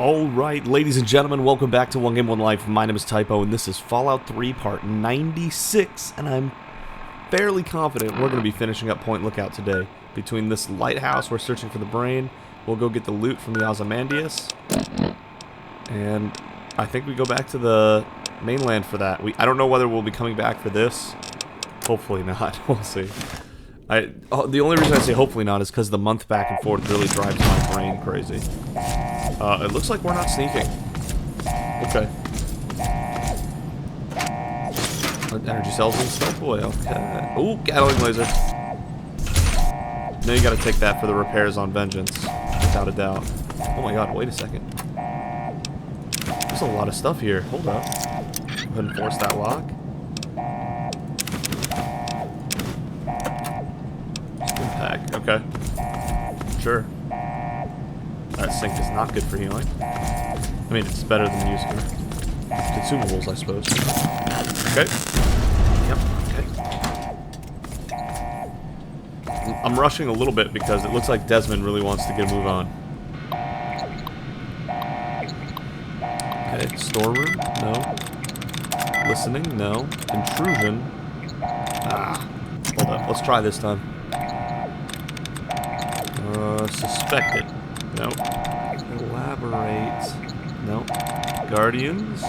Alright, ladies and gentlemen, welcome back to 1Game1Life. My name is Typo, and this is Fallout 3 Part 96, and I'm fairly confident we're going to be finishing up Point Lookout today. Between this lighthouse, we're searching for the brain, we'll go get the loot from the Ozymandias, and I think we go back to the mainland for that. I don't know whether we'll be coming back for this. Hopefully not, we'll see. The only reason I say hopefully not is because the month back and forth really drives my brain crazy. It looks like we're not sneaking. Okay. Energy cells and stealth boy. Okay. Ooh, Gatling laser. Now you gotta take that for the repairs on Vengeance, without a doubt. Oh my god, wait a second. There's a lot of stuff here. Hold up. Go ahead and force that lock. Pack. Okay. Sure. That sink is not good for healing. I mean, it's better than using consumables, I suppose. Okay. Yep, okay. I'm rushing a little bit because it looks like Desmond really wants to get a move on. Okay, storeroom? No. Listening? No. Intrusion? Ah. Hold up, let's try this time. Suspected. Nope. Elaborate. Nope. Guardians.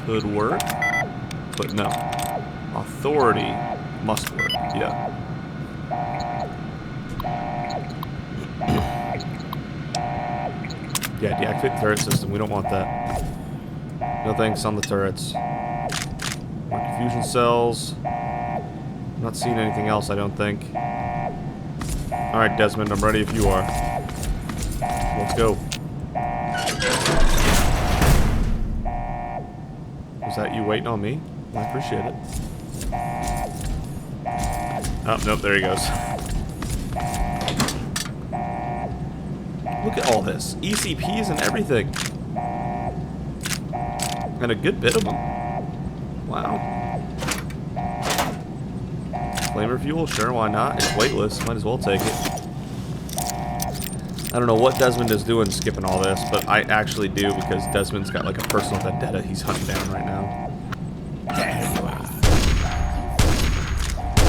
Could work. But no. Authority must work. Yeah. Yeah, deactivate the turret system. We don't want that. No thanks on the turrets. More confusion cells. Not seeing anything else, I don't think. Alright, Desmond, I'm ready if you are. Let's go. Was that you waiting on me? I appreciate it. Oh, nope, there he goes. Look at all this. ECPs and everything. And a good bit of them. Wow. Flamer fuel? Sure, why not? It's weightless. Might as well take it. I don't know what Desmond is doing skipping all this, but I actually do because Desmond's got like a personal vendetta he's hunting down right now.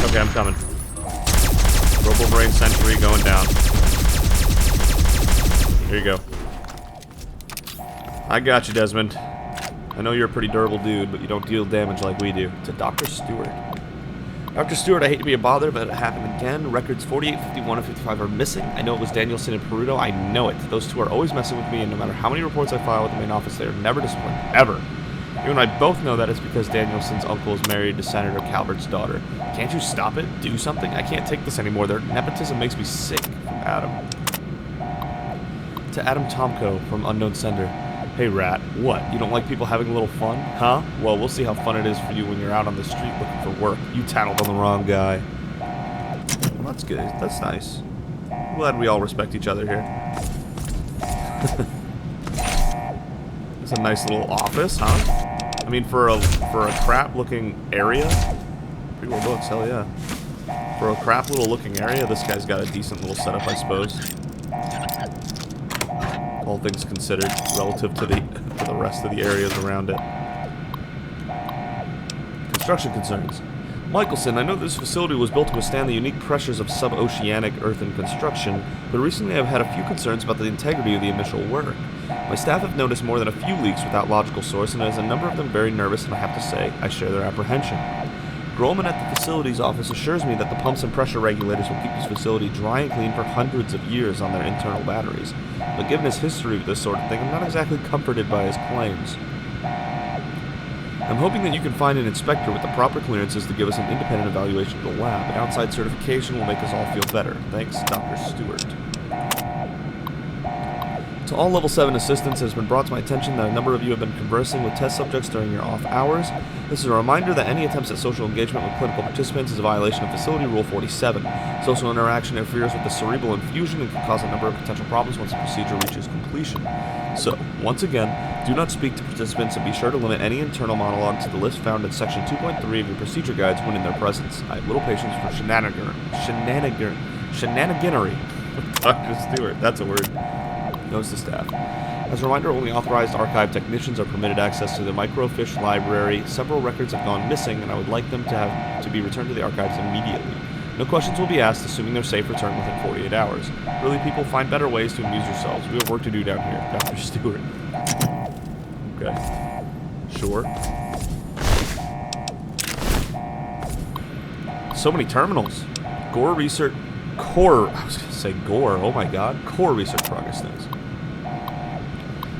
Okay, I'm coming. Robo-Brain Sentry going down. Here you go. I got you, Desmond. I know you're a pretty durable dude, but you don't deal damage like we do. To Dr. Stewart. Dr. Stewart, I hate to be a bother, but it happened again. Records 48, 51, and 55 are missing. I know it was Danielson and Peruto. I know it. Those two are always messing with me, and no matter how many reports I file with the main office, they are never disciplined. Ever. You and I both know that it's because Danielson's uncle is married to Senator Calvert's daughter. Can't you stop it? Do something? I can't take this anymore. Their nepotism makes me sick. From Adam. To Adam Tomko from Unknown Sender. Hey, Rat. What? You don't like people having a little fun? Huh? Well, we'll see how fun it is for you when you're out on the street looking for work. You tattled on the wrong guy. Well, that's good. That's nice. I'm glad we all respect each other here. It's a nice little office, huh? I mean, for a crap-looking area? Pre-war books, hell yeah. For a crap little looking area, this guy's got a decent little setup, I suppose. All things considered, relative to the rest of the areas around it. Construction concerns. Michelson, I know this facility was built to withstand the unique pressures of sub-oceanic earthen construction, but recently I've had a few concerns about the integrity of the initial work. My staff have noticed more than a few leaks without logical source, and as a number of them very nervous, and I have to say, I share their apprehension. Grolman at the facilities office assures me that the pumps and pressure regulators will keep this facility dry and clean for hundreds of years on their internal batteries. But given his history with this sort of thing, I'm not exactly comforted by his claims. I'm hoping that you can find an inspector with the proper clearances to give us an independent evaluation of the lab. An outside certification will make us all feel better. Thanks, Dr. Stewart. To all Level 7 assistants, it has been brought to my attention that a number of you have been conversing with test subjects during your off hours. This is a reminder that any attempts at social engagement with clinical participants is a violation of Facility Rule 47. Social interaction interferes with the cerebral infusion and can cause a number of potential problems once the procedure reaches completion. So, once again, do not speak to participants and be sure to limit any internal monologue to the list found in Section 2.3 of your procedure guides when in their presence. I have little patience for shenaniganery. Dr. Stewart, that's a word. Notes to staff. As a reminder, only authorized archive technicians are permitted access to the microfiche library. Several records have gone missing, and I would like them to be returned to the archives immediately. No questions will be asked, assuming their safe return within 48 hours. Early people, find better ways to amuse yourselves. We have work to do down here. Dr. Stewart. Okay. Sure. So many terminals. Core research... Core... I was going to say gore. Oh my god. Core research progress notes.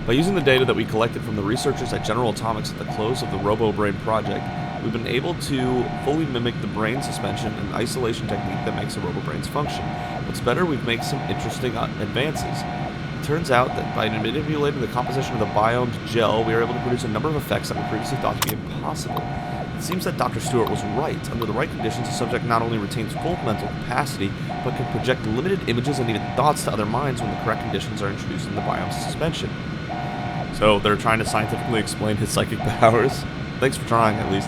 By using the data that we collected from the researchers at General Atomics at the close of the RoboBrain project, we've been able to fully mimic the brain suspension and isolation technique that makes the RoboBrains function. What's better, we've made some interesting advances. It turns out that by manipulating the composition of the biomed gel, we are able to produce a number of effects that were previously thought to be impossible. It seems that Dr. Stewart was right. Under the right conditions, the subject not only retains full mental capacity, but can project limited images and even thoughts to other minds when the correct conditions are introduced in the biome suspension. So they're trying to scientifically explain his psychic powers. Thanks for trying, at least.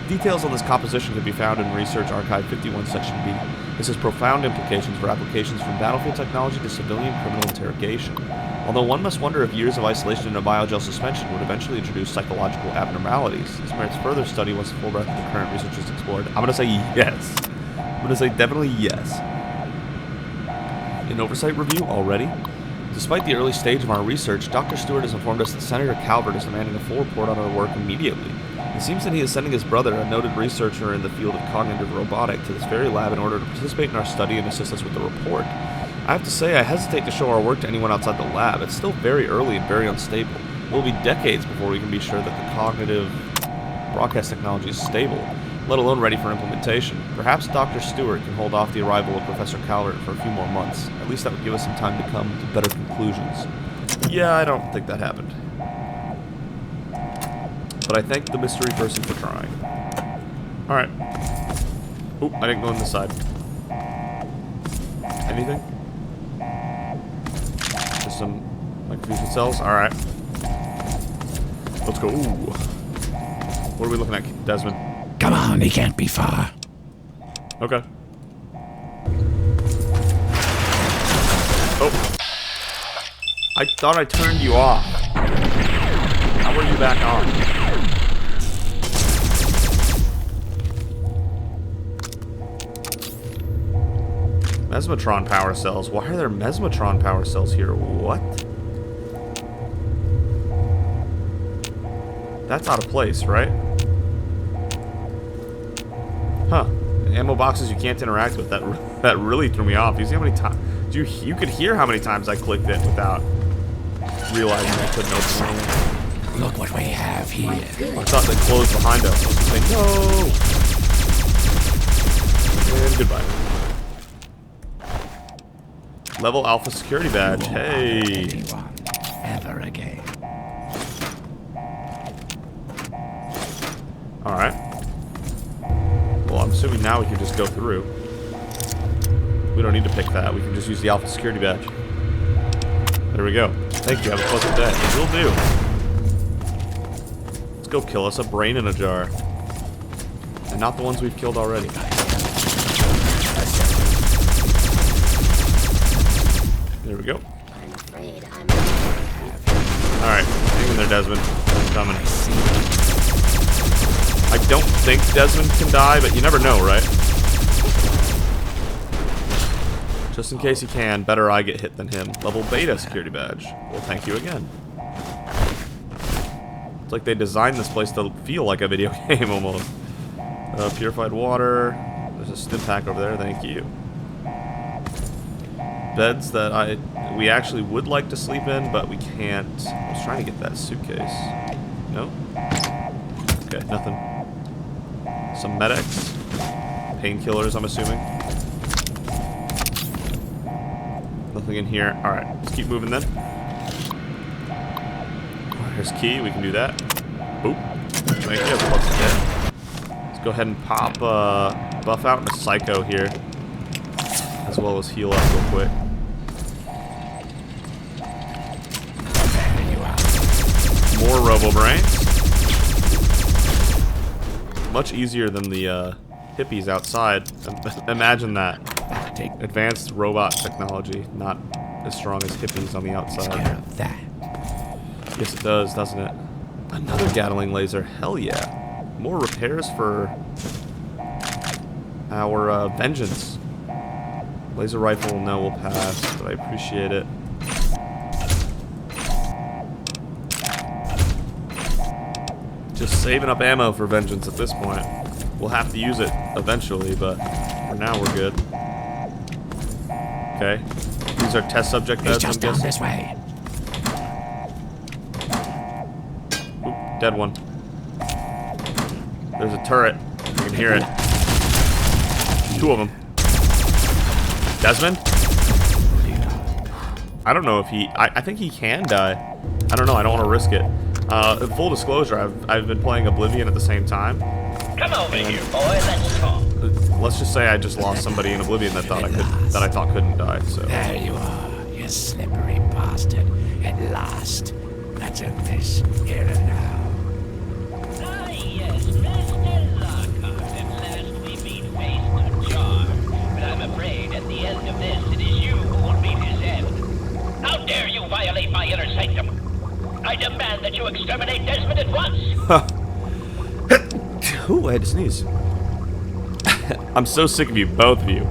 Details on this composition can be found in Research Archive 51, Section B. This has profound implications for applications from battlefield technology to civilian criminal interrogation. Although one must wonder if years of isolation in a biogel suspension would eventually introduce psychological abnormalities. This merits further study once the full breadth of the current research is explored. I'm going to say yes. I'm going to say definitely yes. An oversight review already? Despite the early stage of our research, Dr. Stewart has informed us that Senator Calvert is demanding a full report on our work immediately. It seems that he is sending his brother, a noted researcher in the field of cognitive robotic, to this very lab in order to participate in our study and assist us with the report. I have to say, I hesitate to show our work to anyone outside the lab. It's still very early and very unstable. It will be decades before we can be sure that the cognitive broadcast technology is stable, let alone ready for implementation. Perhaps Dr. Stewart can hold off the arrival of Professor Calvert for a few more months. At least that would give us some time to come to better conclusions. Yeah, I don't think that happened. But I thank the mystery person for trying. Alright. Oop, I didn't go on this side. Anything? Just some microfusion cells? Alright. Let's go. Ooh. What are we looking at, Desmond? Come on, he can't be far. Okay. Oh. I thought I turned you off. How are you back on? Mesmatron power cells. Why are there Mesmatron power cells here? What? That's out of place, right? Huh. Ammo boxes you can't interact with. That really threw me off. You see how many times... You could hear how many times I clicked it without realizing I couldn't open it. Look what we have here. I thought they closed behind us. I was saying, no! And goodbye. Level Alpha security badge. Hey! Ever again. Alright. Well, I'm assuming now we can just go through. We don't need to pick that. We can just use the Alpha security badge. There we go. Thank you. Have a pleasant day. Will do. Let's go kill us a brain in a jar. And not the ones we've killed already. There we go. Alright. Hang in there, Desmond. I'm coming. I don't think Desmond can die, but you never know, right? Just in case he can, better I get hit than him. Level Beta security badge. Well, thank you again. It's like they designed this place to feel like a video game, almost. Purified water. There's a stim pack over there, thank you. Beds that we actually would like to sleep in, but we can't. I was trying to get that suitcase. No? Okay, nothing. Some medics. Painkillers, I'm assuming. Nothing in here. Alright, let's keep moving then. There's key, we can do that. Oop. Thank you. Let's go ahead and pop buff out into Psycho here. As well as heal up real quick. More RoboBrains. Much easier than the hippies outside. Imagine that. Advanced robot technology, not as strong as hippies on the Takes outside. care of that. Yes, it does, doesn't it? Another Gatling laser. Hell yeah. More repairs for our vengeance. Laser rifle, no, will pass, but I appreciate it. Just saving up ammo for vengeance at this point. We'll have to use it eventually, but for now we're good. Okay. These are test subject He's beds, I'm just down guessing. this way. Oop, dead one. There's a turret. I can hear it. 2 of them. Desmond? I don't know if he... I think he can die. I don't know. I don't want to risk it. Full disclosure, I've been playing Oblivion at the same time. Come over here, boy. Let's talk. Let's just say I just lost somebody in Oblivion that I thought couldn't die. So There you are, you slippery bastard. At last. Let's end this here and now. Ah, yes, Mr. Lockhart. At last we meet face to jar. But I'm afraid at the end of this, it is you who will meet his end. How dare you violate my inner sanctum? I demand that you exterminate Desmond at once. Ooh, I had to sneeze. I'm so sick of you, both of you.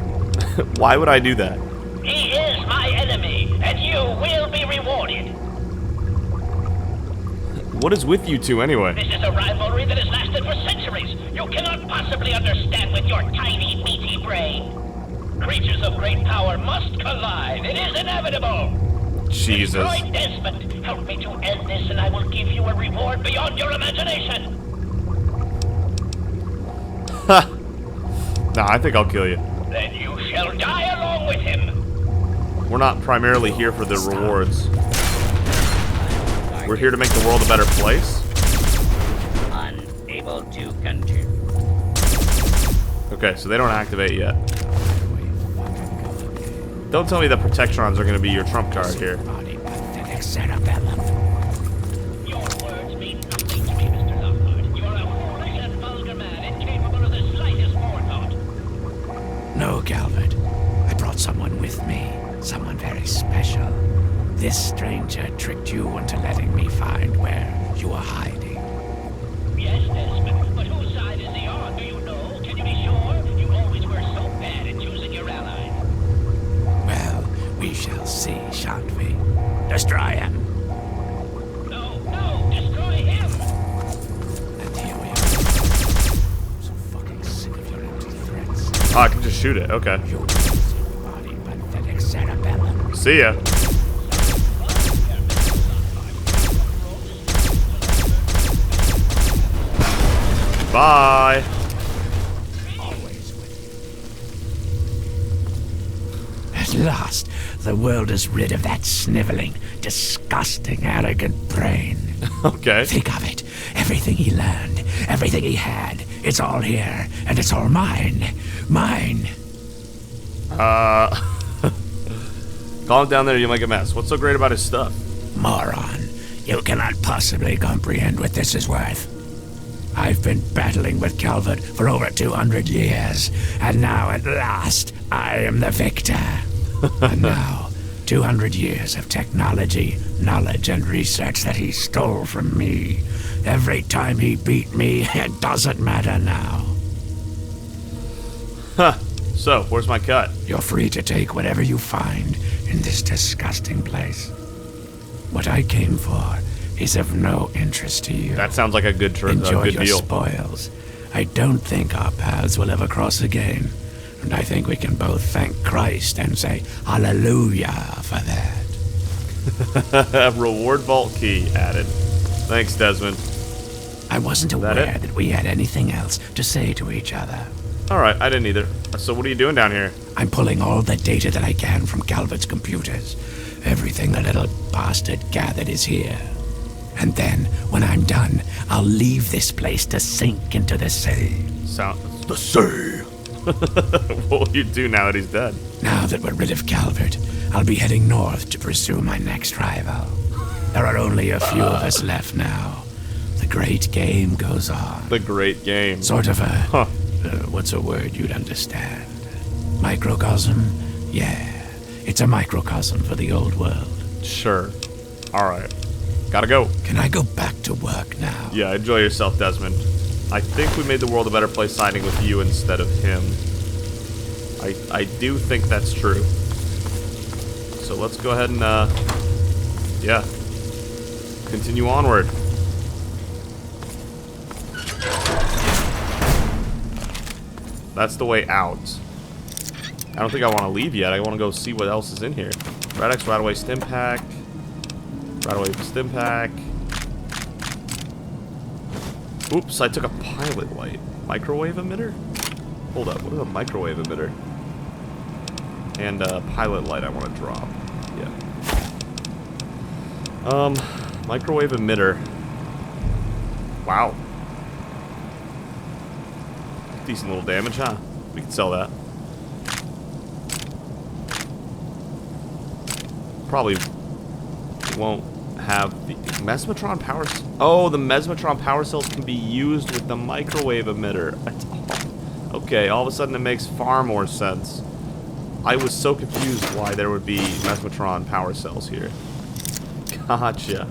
Why would I do that? He is my enemy, and you will be rewarded. What is with you two anyway? This is a rivalry that has lasted for centuries. You cannot possibly understand with your tiny, meaty brain. Creatures of great power must collide. It is inevitable. Jesus. Destroy Desmond. Help me to end this, and I will give you a reward beyond your imagination. Nah, I think I'll kill you. Then you shall die along with him. We're not primarily here for the rewards. We're here to make the world a better place. Unable to continue. Okay, so they don't activate yet. Don't tell me that Protectrons are going to be your trump card here. Body pathetic cerebellum. Your words mean nothing to me, Mr. Lockhart. You are a foolish and vulgar man, incapable of the slightest forethought. No, Calvert. I brought someone with me. Someone very special. This stranger tricked you into letting me find where you are hiding. Yes, Desmond, but whose side is he on? Do you know? Can you be sure? You always were so bad at choosing your allies. Well, we shall see, shan't we? Destroy him. No, destroy him! And here we are. I'm so fucking sick of your empty threats. Oh, I can just shoot it. Okay. You body pathetic cerebellum. See ya. Bye. Always with you. At last, the world is rid of that sniveling, disgusting, arrogant brain. Okay. Think of it. Everything he learned, everything he had, it's all here, and it's all mine. Mine. Calm down there, you make a mess. What's so great about his stuff? Moron. You cannot possibly comprehend what this is worth. I've been battling with Calvert for over 200 years, and now at last, I am the victor. And now, 200 years of technology, knowledge, and research that he stole from me. Every time he beat me, it doesn't matter now. Huh. So, where's my cut? You're free to take whatever you find in this disgusting place. What I came for is of no interest to you. That sounds like a good Enjoy good your deal. spoils. I don't think our paths will ever cross again. And I think we can both thank Christ and say hallelujah for that. Reward vault key added. Thanks, Desmond. I wasn't that aware it? that we had anything else to say to each other. Alright, I didn't either. So what are you doing down here? I'm pulling all the data that I can from Calvert's computers. Everything the little bastard gathered is here. And then, when I'm done, I'll leave this place to sink into the sea. The sea! What will you do now that he's dead? Now that we're rid of Calvert, I'll be heading north to pursue my next rival. There are only a few of us left now. The great game goes on. The great game. Sort of a... Huh. what's a word you'd understand? Microcosm? Yeah. It's a microcosm for the old world. Sure. Alright. Gotta go. Can I go back to work now? Yeah, enjoy yourself, Desmond. I think we made the world a better place siding with you instead of him. I do think that's true. So let's go ahead and, yeah. Continue onward. That's the way out. I don't think I want to leave yet. I want to go see what else is in here. Radix, Radaway Stim Pack. Radaway Stim Pack. Oops, I took a pilot light. Microwave emitter? Hold up, what is a microwave emitter? And a pilot light I want to drop. Yeah. Microwave emitter. Wow. Decent little damage, huh? We can sell that. Probably won't have the Mesmetron power. Oh, the Mesmetron power cells can be used with the microwave emitter. Okay, all of a sudden it makes far more sense. I was so confused why there would be Mesmetron power cells here. Gotcha.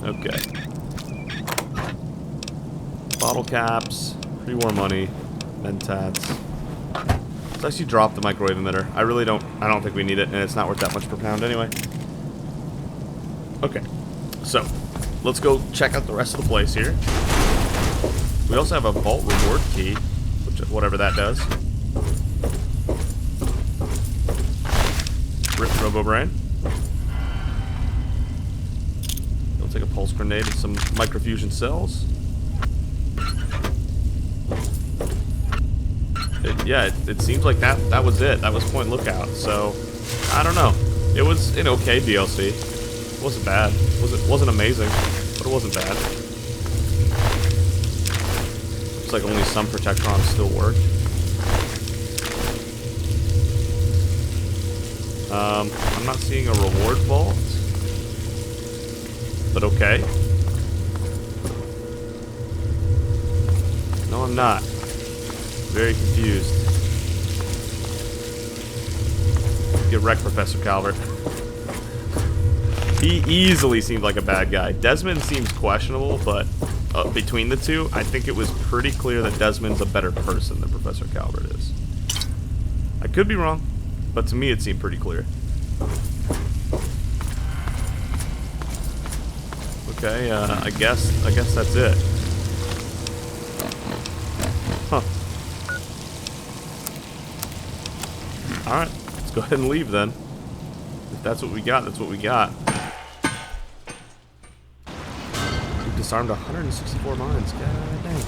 Okay. Bottle caps, pre-war money, mentats. Let's actually drop the microwave emitter. I don't think we need it, and it's not worth that much per pound anyway. Okay, so let's go check out the rest of the place here. We also have a vault reward key, which whatever that does. Rip Robobrain. We'll take a pulse grenade and some microfusion cells. It seems like that was it. That was Point Lookout. So I don't know. It was an okay DLC. It wasn't bad. It wasn't amazing, but it wasn't bad. Looks like only some Protectrons still work. I'm not seeing a reward vault, but okay. No, I'm not. Very confused. Get wrecked, Professor Calvert. He easily seemed like a bad guy. Desmond seems questionable, but between the two, I think it was pretty clear that Desmond's a better person than Professor Calvert is. I could be wrong, but to me it seemed pretty clear. Okay, I guess that's it. Huh. Alright, let's go ahead and leave then. If that's what we got, that's what we got. We've disarmed 164 mines. God dang.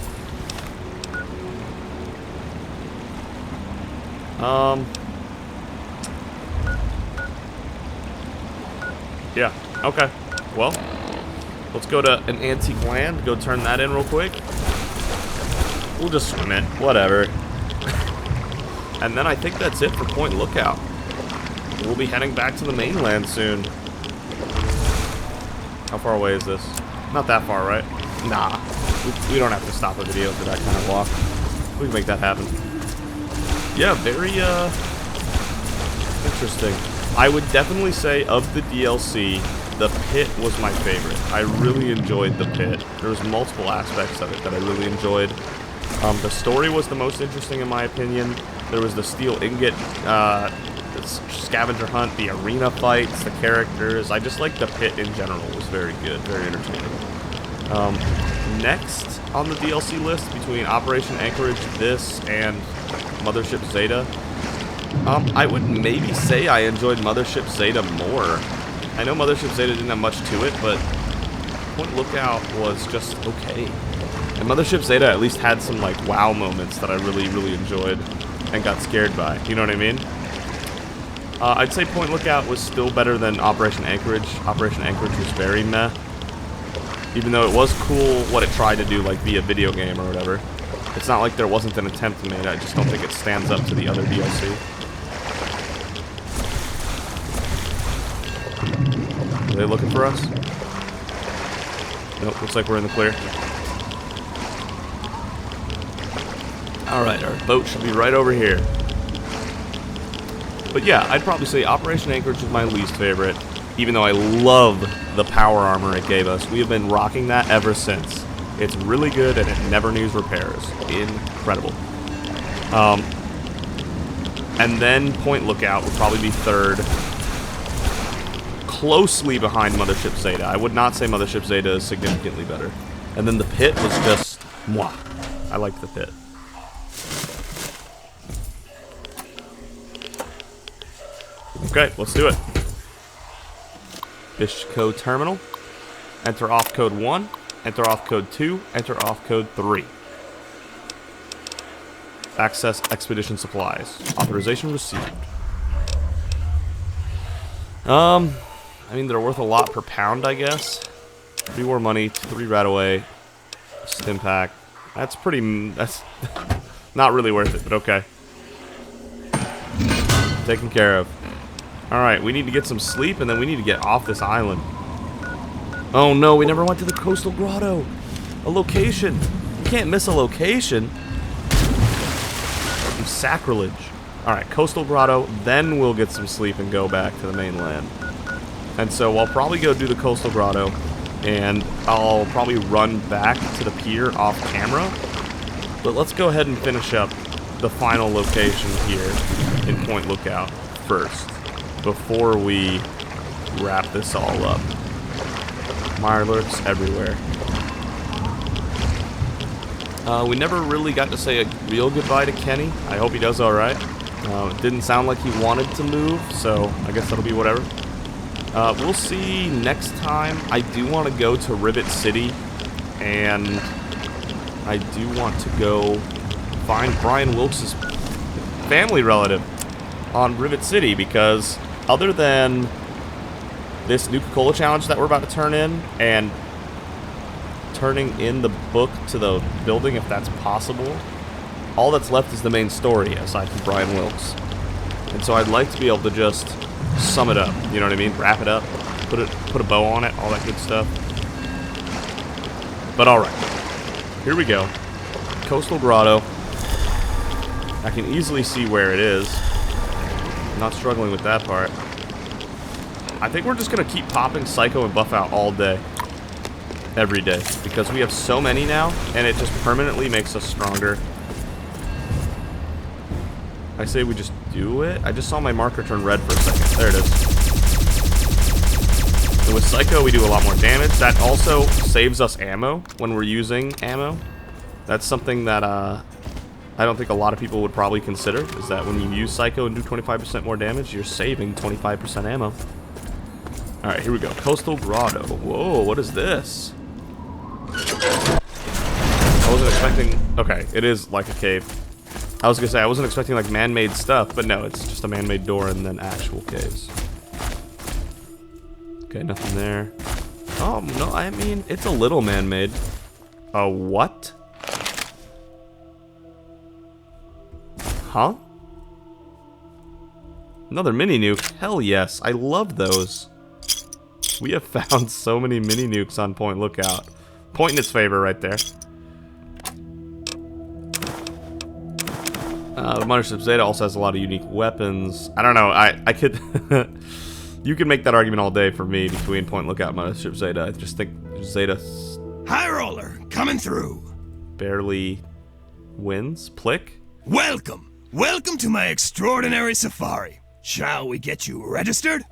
Yeah, okay. Well, let's go to an antique land, go turn that in real quick. We'll just swim it, whatever. And then I think that's it for Point Lookout. We'll be heading back to the mainland soon. How far away is this? Not that far, right? Nah. We don't have to stop a video for that kind of walk. We can make that happen. Yeah, very, interesting. I would definitely say, of the DLC, the pit was my favorite. I really enjoyed the pit. There was multiple aspects of it that I really enjoyed. The story was the most interesting in my opinion. There was the steel ingot, the scavenger hunt, the arena fights, the characters. I just liked the pit in general. It was very good, very entertaining. Next on the DLC list, between Operation Anchorage, this, and Mothership Zeta, I would maybe say I enjoyed Mothership Zeta more. I know Mothership Zeta didn't have much to it, but Point Lookout was just okay. And Mothership Zeta at least had some, like, wow moments that I really, really enjoyed and got scared by. You know what I mean? I'd say Point Lookout was still better than Operation Anchorage. Operation Anchorage was very meh. Even though it was cool what it tried to do, like, be a video game or whatever. It's not like there wasn't an attempt made. I just don't think it stands up to the other DLC. Are they looking for us? Nope, looks like we're in the clear. Alright, our boat should be right over here. But yeah, I'd probably say Operation Anchorage is my least favorite, even though I love the power armor it gave us. We have been rocking that ever since. It's really good, and it never needs repairs. Incredible. And then Point Lookout would probably be third. Closely behind Mothership Zeta. I would not say Mothership Zeta is significantly better. And then the Pit was just mwah. I liked the Pit. Okay, let's do it. Bishko Terminal. Enter off code 1. Enter off code 2. Enter off code 3. Access expedition supplies. Authorization received. I mean, they're worth a lot per pound, I guess. 3 war money, 3 right away. Stim pack. That's not really worth it, but okay. Taken care of. Alright, we need to get some sleep, and then we need to get off this island. Oh no, we never went to the coastal grotto. A location. You can't miss a location. Sacrilege. Alright, coastal grotto, then we'll get some sleep and go back to the mainland. And so I'll probably go do the coastal grotto, and I'll probably run back to the pier off camera. But let's go ahead and finish up the final location here in Point Lookout first, before we wrap this all up. Mirelurks everywhere. We never really got to say a real goodbye to Kenny. I hope he does alright. It didn't sound like he wanted to move, so I guess that'll be whatever. We'll see next time. I do want to go to Rivet City, and I do want to go find Brian Wilkes' family relative on Rivet City, because other than this Nuka-Cola challenge that we're about to turn in, and turning in the book to the building if that's possible, all that's left is the main story, aside from Brian Wilkes. And so I'd like to be able to just sum it up, you know what I mean? Wrap it up, put a bow on it, all that good stuff. But alright, here we go. Coastal Grotto. I can easily see where it is. I'm not struggling with that part. I think we're just going to keep popping Psycho and Buff out all day. Every day. Because we have so many now, and it just permanently makes us stronger. I say we just do it. I just saw my marker turn red for a second. There it is. And with Psycho, we do a lot more damage. That also saves us ammo when we're using ammo. That's something that I don't think a lot of people would probably consider, is that when you use Psycho and do 25% more damage, you're saving 25% ammo. Alright, here we go. Coastal Grotto. Whoa, what is this? I wasn't expecting... Okay, it is like a cave. I was gonna say, I wasn't expecting like man-made stuff, but no, it's just a man-made door and then actual caves. Okay, nothing there. Oh, no, I mean, it's a little man-made. A what? Huh? Another mini nuke? Hell yes, I love those. We have found so many mini nukes on Point Lookout. Point in its favor right there. The Mothership Zeta also has a lot of unique weapons. I don't know, I could... You can make that argument all day for me between Point Lookout and Mothership Zeta. I just think Zeta... High roller, coming through. Barely wins. Plick? Welcome. Welcome to my extraordinary safari. Shall we get you registered?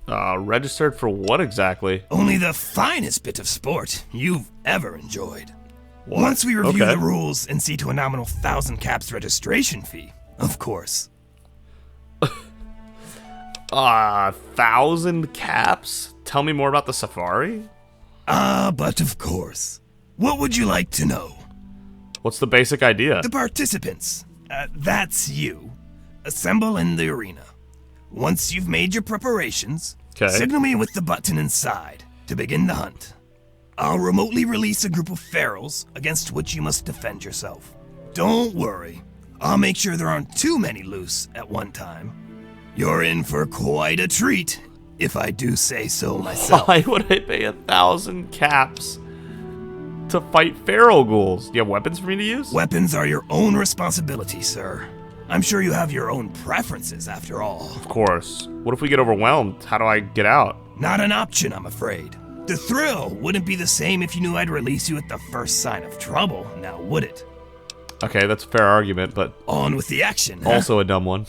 Registered for what exactly? Only the finest bit of sport you've ever enjoyed. What? Once we review Okay. the rules and see to a nominal 1,000 caps registration fee, of course. 1,000 caps? Tell me more about the safari? But of course. What would you like to know? What's the basic idea? The participants, that's you, assemble in the arena. Once you've made your preparations, Okay. signal me with the button inside to begin the hunt. I'll remotely release a group of ferals against which you must defend yourself. Don't worry, I'll make sure there aren't too many loose at one time. You're in for quite a treat, if I do say so myself. Why would I pay 1,000 caps to fight feral ghouls? Do you have weapons for me to use? Weapons are your own responsibility, sir. I'm sure you have your own preferences after all. Of course. What if we get overwhelmed? How do I get out? Not an option, I'm afraid. The thrill wouldn't be the same if you knew I'd release you at the first sign of trouble, now would it? Okay, that's a fair argument, but On with the action. huh? also a dumb one.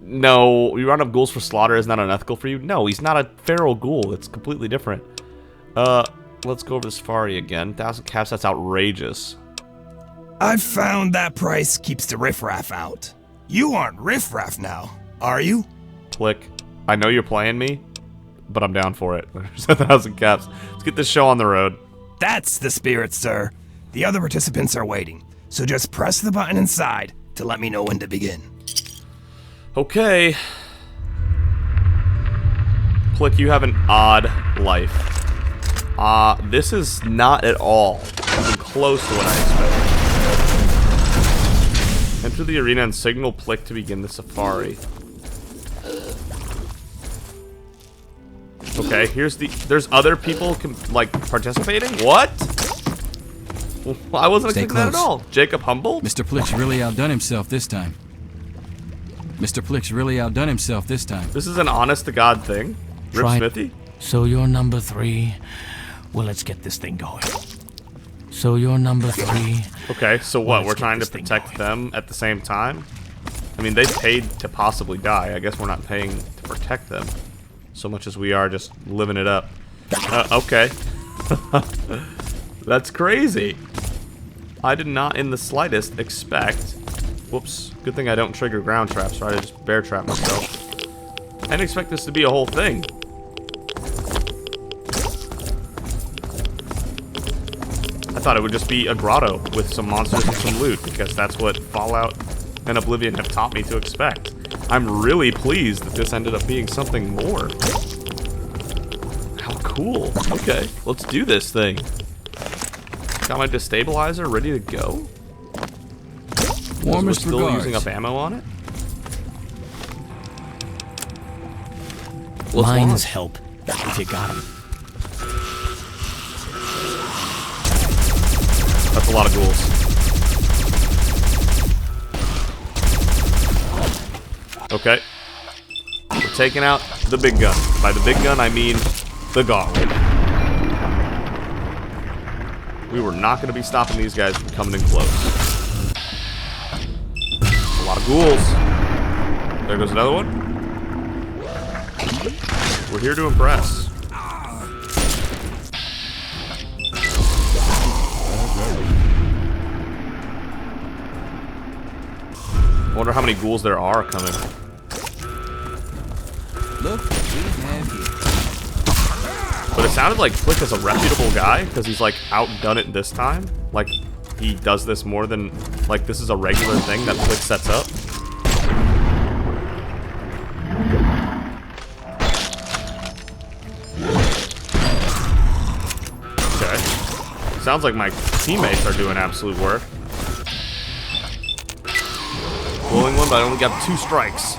No, you round up ghouls for slaughter is not unethical for you? No, he's not a feral ghoul. It's completely different. Let's go over to Safari again. 1,000 caps, that's outrageous. I've found that price keeps the riffraff out. You aren't riffraff now, are you? Click. I know you're playing me, but I'm down for it. There's 1,000 caps. Let's get this show on the road. That's the spirit, sir. The other participants are waiting, so just press the button inside to let me know when to begin. Okay. Click, you have an odd life. This is not at all even close to what I expected. Enter the arena and signal Plick to begin the safari. Okay, there's other people like participating? What? I wasn't Stay expecting that at close. all. Jacob Humboldt? Mr. Plick's really outdone himself this time. Mr. Plick's really outdone himself this time. This is an honest-to-God thing? Rip Try- Smithy? So you're number 3. Well, let's get this thing going. So you're number 3. Okay, so what? Let's We're get trying to this thing protect going. them at the same time? I mean, they paid to possibly die. I guess we're not paying to protect them so much as we are just living it up. Okay. That's crazy. I did not in the slightest expect... Whoops. Good thing I don't trigger ground traps, right? I just bear trap myself. I didn't expect this to be a whole thing. I thought it would just be a grotto with some monsters and some loot, because that's what Fallout and Oblivion have taught me to expect. I'm really pleased that this ended up being something more. How cool. Okay, let's do this thing. Got my destabilizer ready to go. We're Warmest still regards. using up ammo on it. Let's Mines launch. help if you got 'em. That's a lot of ghouls. Okay. We're taking out the big gun. By the big gun, I mean the gauntlet. We were not going to be stopping these guys from coming in close. A lot of ghouls. There goes another one. We're here to impress. I wonder how many ghouls there are coming. Look what we have here. But it sounded like Flick is a reputable guy, because he's like outdone it this time. Like, he does this more than, like, this is a regular thing that Flick sets up. Okay. Sounds like my teammates are doing absolute work. Blowing one, but I only got 2 strikes.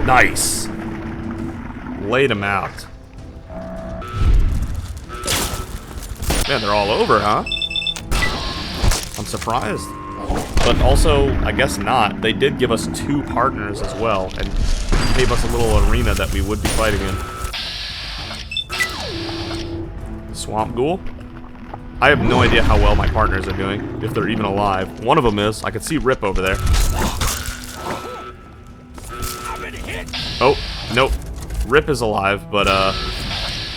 Nice. Laid him out. Man, they're all over, huh? I'm surprised. But also, I guess not. They did give us 2 partners as well, and gave us a little arena that we would be fighting in. Swamp Ghoul? I have no idea how well my partners are doing, if they're even alive. One of them is. I could see Rip over there. Oh, nope. Rip is alive, but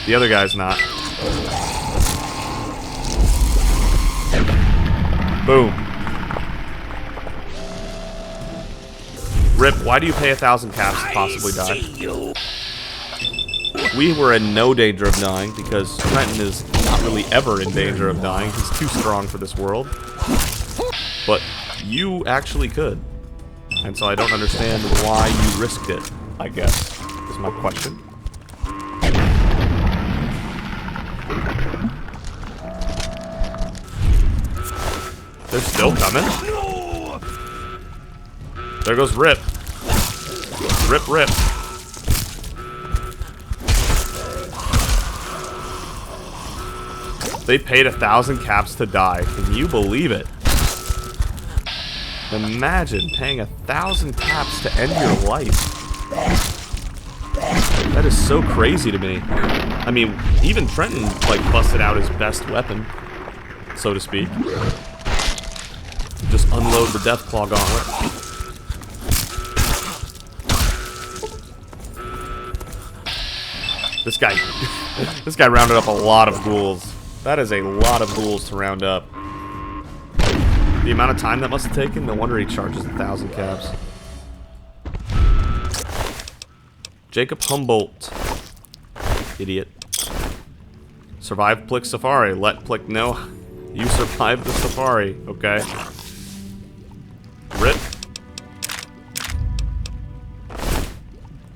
the other guy's not. Boom. Rip, why do you pay 1,000 caps to possibly die? We were in no danger of dying because Trenton is not really ever in danger of dying. He's too strong for this world. But you actually could. And so I don't understand why you risked it, I guess, is my question. They're still coming. There goes Rip. Rip, Rip. They paid 1,000 caps to die. Can you believe it? Imagine paying 1,000 caps to end your life. That is so crazy to me. I mean, even Trenton, like, busted out his best weapon, so to speak. Just unload the Deathclaw Gauntlet. This guy rounded up a lot of ghouls. That is a lot of ghouls to round up. The amount of time that must have taken, no wonder he charges 1,000 caps. Jacob Humboldt. Idiot. Survive Plick Safari. Let Plick know you survived the safari. Okay. Rip.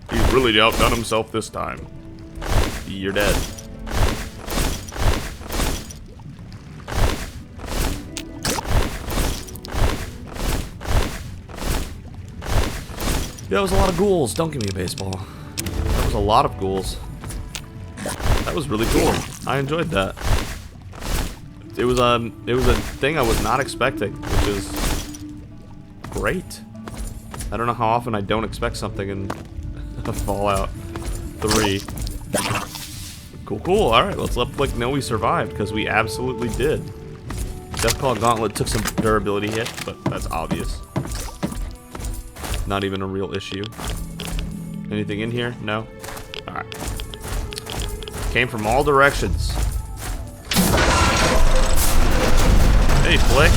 He's really outdone himself this time. You're dead. That was a lot of ghouls. Don't give me a baseball. That was a lot of ghouls. That was really cool. I enjoyed that. It was a thing I was not expecting, which is great. I don't know how often I don't expect something in Fallout 3. Cool, cool. All right, let's let Flick know we survived, because we absolutely did. Deathclaw Gauntlet took some durability hit, but that's obvious. Not even a real issue. Anything in here? No? Alright. Came from all directions. Hey, Flick.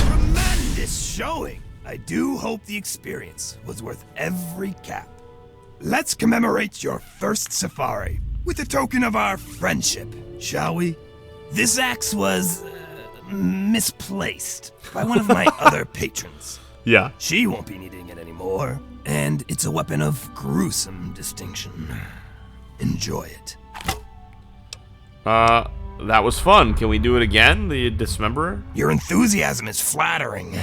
Tremendous showing. I do hope the experience was worth every cap. Let's commemorate your first safari with a token of our friendship, shall we? This axe was misplaced by one of my other patrons. Yeah. She won't be needing it anymore, and it's a weapon of gruesome distinction. Enjoy it. That was fun. Can we do it again? The Dismemberer? Your enthusiasm is flattering,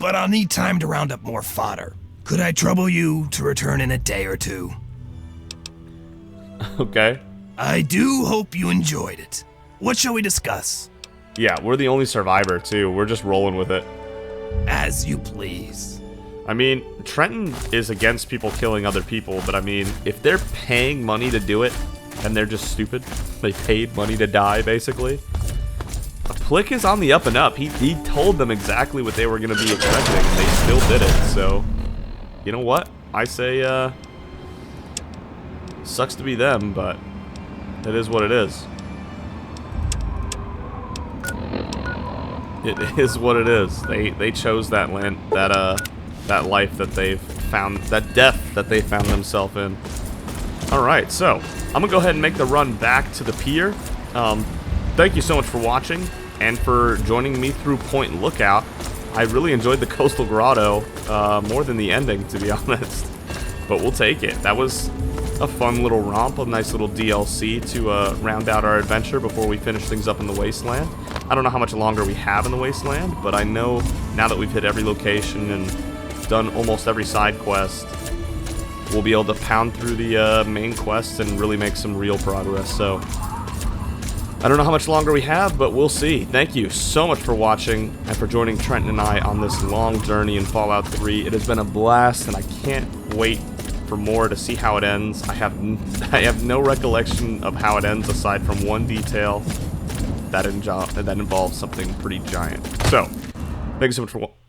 but I'll need time to round up more fodder. Could I trouble you to return in a day or two? Okay. I do hope you enjoyed it. What shall we discuss? Yeah, we're the only survivor, too. We're just rolling with it. As you please. I mean, Trenton is against people killing other people, but I mean, if they're paying money to do it, and they're just stupid, they paid money to die, basically. Plick is on the up and up. He told them exactly what they were going to be expecting, and they still did it, so... You know what? I say, sucks to be them, but it is what it is. It is what it is. They chose that land, that life that they've found, that death that they found themselves in. All right, so I'm gonna go ahead and make the run back to the pier. Thank you so much for watching and for joining me through Point Lookout. I really enjoyed the Coastal Grotto more than the ending, to be honest. But we'll take it. That was a fun little romp, a nice little DLC to round out our adventure before we finish things up in the Wasteland. I don't know how much longer we have in the Wasteland, but I know now that we've hit every location and done almost every side quest, we'll be able to pound through the main quests and really make some real progress. So I don't know how much longer we have, but we'll see. Thank you so much for watching and for joining Trenton and I on this long journey in Fallout 3. It has been a blast, and I can't wait for more to see how it ends. I have no recollection of how it ends aside from one detail that involves something pretty giant. So, thank you so much for watching.